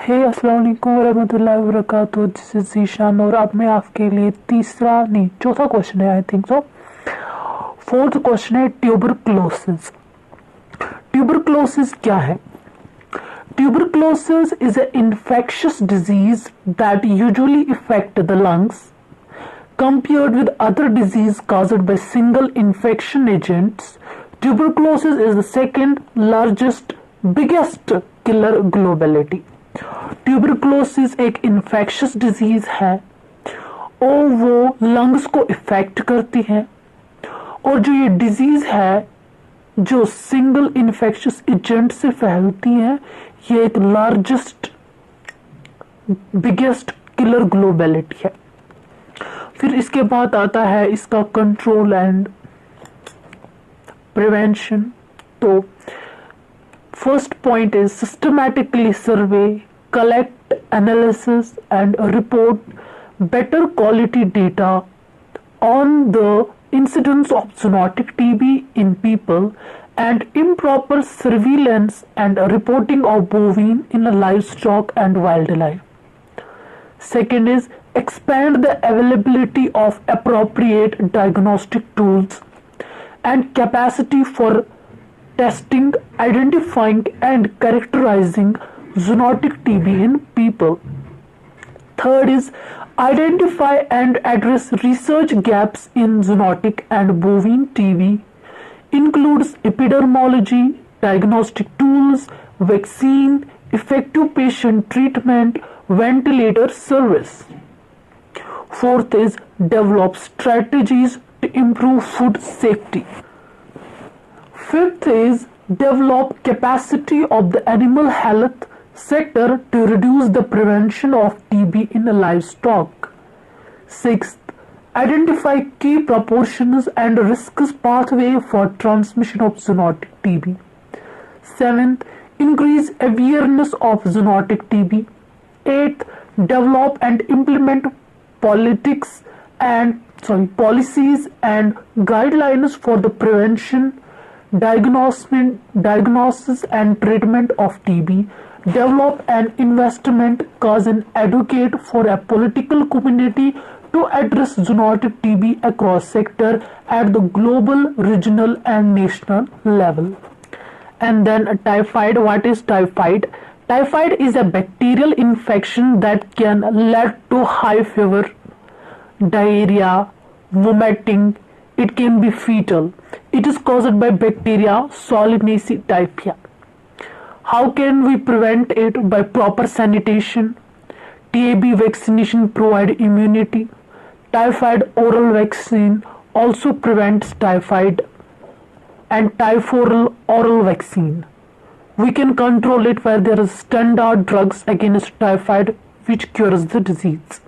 हे अस्सलाम वालेकुम वरहमतुल्लाहि वबरकातुहू। दिस इज ज़ीशान और अब मैं आपके लिए तीसरा नहीं चौथा क्वेश्चन है, I think so. Fourth question है ट्यूबरक्लोसिस। ट्यूबरक्लोसिस क्या है? Tuberculosis is an infectious disease that usually affect the lungs. Compared with other diseases caused by single infection agents, tuberculosis is the second largest, biggest killer globally. Tuberculosis एक infectious disease है और वो lungs को effect करती है। और जो ये डिजीज है जो सिंगल इन्फेक्शियस एजेंट से फैलती है, ये एक लार्जेस्ट बिगेस्ट किलर ग्लोबलिटी है। फिर इसके बाद आता है इसका कंट्रोल एंड प्रिवेंशन। तो first point is systematically survey, collect, analysis and report better quality data on the incidence of zoonotic TB in people and improper surveillance and reporting of bovine in livestock and wildlife. Second is expand the availability of appropriate diagnostic tools and capacity for testing, identifying and characterizing zoonotic TB in people. Third is identify and address research gaps in zoonotic and bovine TB, includes epidemiology, diagnostic tools, vaccine, effective patient treatment, ventilator service. Fourth is develop strategies to improve food safety. Fifth is develop capacity of the animal health sector to reduce the prevention of TB in livestock. Sixth, identify key proportions and risks pathway for transmission of zoonotic TB. Seventh, increase awareness of zoonotic TB. Eighth, develop and implement policies and guidelines for the prevention, diagnosis and treatment of TB. Develop an investment cause and advocate for a political community to address zoonotic TB across sector at the global, regional and national level. And then typhoid. What is typhoid? Typhoid is a bacterial infection that can lead to high fever, diarrhea, vomiting. It can be fatal. It is caused by bacteria Solanaceae typhi. How can we prevent it? By proper sanitation. TB vaccination provide immunity. Typhoid oral vaccine also prevents typhoid, and typhoid oral vaccine. We can control it where there is standard drugs against typhoid which cures the disease.